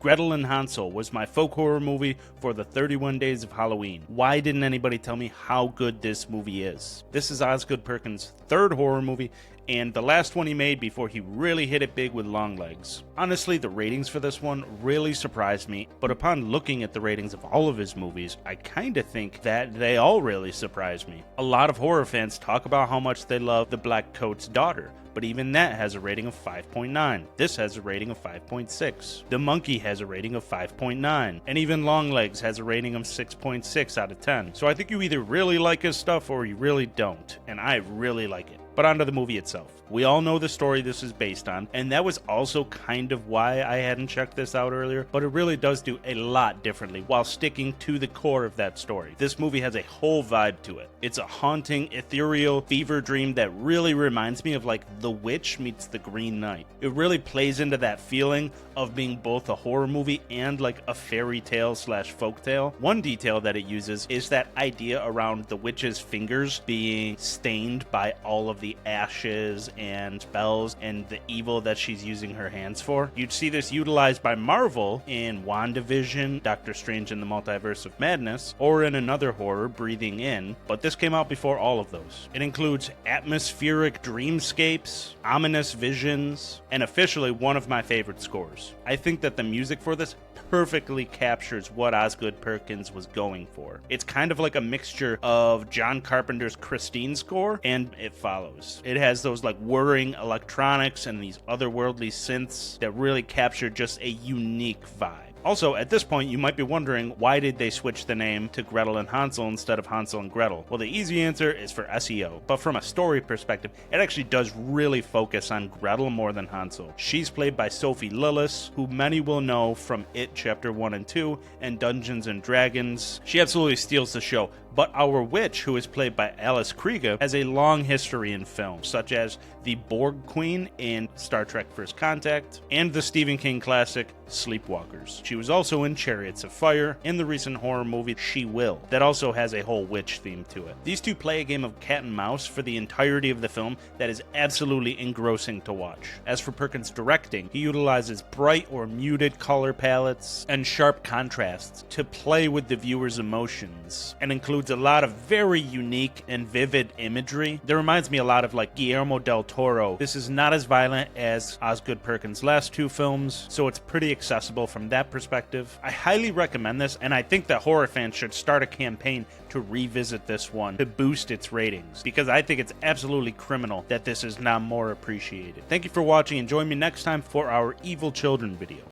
Gretel and Hansel was my folk horror movie for the 31 Days of Halloween. Why didn't anybody tell me how good this movie is? This is Osgood Perkins' third horror movie, and the last one he made before he really hit it big with Longlegs. Honestly, the ratings for this one really surprised me, but upon looking at the ratings of all of his movies, I kinda think that they all really surprised me. A lot of horror fans talk about how much they love The Black Coat's Daughter, but even that has a rating of 5.9. This has a rating of 5.6. The Monkey has a rating of 5.9. And even Longlegs has a rating of 6.6 out of 10. So I think you either really like his stuff or you really don't. And I really like it. But onto the movie itself. We all know the story this is based on, and that was also kind of why I hadn't checked this out earlier, but it really does do a lot differently while sticking to the core of that story. This movie has a whole vibe to it. It's a haunting, ethereal fever dream that really reminds me of like The Witch meets The Green Knight. It really plays into that feeling of being both a horror movie and like a fairy tale slash folktale. One detail that it uses is that idea around the witch's fingers being stained by all of the ashes and spells and the evil that she's using her hands for. You'd see this utilized by Marvel in WandaVision, Doctor Strange in the Multiverse of Madness, or in another horror, Breathing In, but this came out before all of those. It includes atmospheric dreamscapes, ominous visions, and officially one of my favorite scores. I think that the music for this perfectly captures what Osgood Perkins was going for. It's kind of like a mixture of John Carpenter's Christine score and It Follows. It has those like whirring electronics and these otherworldly synths that really capture just a unique vibe. Also, at this point, you might be wondering, why did they switch the name to Gretel and Hansel instead of Hansel and Gretel? Well, the easy answer is for SEO, but from a story perspective, it actually does really focus on Gretel more than Hansel. She's played by Sophie Lillis, who many will know from It Chapter 1 and 2 and Dungeons and Dragons. She absolutely steals the show, but our witch, who is played by Alice Krige, has a long history in film, such as the Borg Queen in Star Trek First Contact, and the Stephen King classic Sleepwalkers. She was also in Chariots of Fire, and the recent horror movie She Will, that also has a whole witch theme to it. These two play a game of cat and mouse for the entirety of the film that is absolutely engrossing to watch. As for Perkins' directing, he utilizes bright or muted color palettes and sharp contrasts to play with the viewer's emotions, and includes a lot of very unique and vivid imagery that reminds me a lot of like Guillermo del Toro. This is not as violent as Osgood Perkins' last two films, so it's pretty accessible from that perspective. I highly recommend this, and I think that horror fans should start a campaign to revisit this one to boost its ratings, because I think it's absolutely criminal that this is not more appreciated. Thank you for watching, and join me next time for our Evil Children video.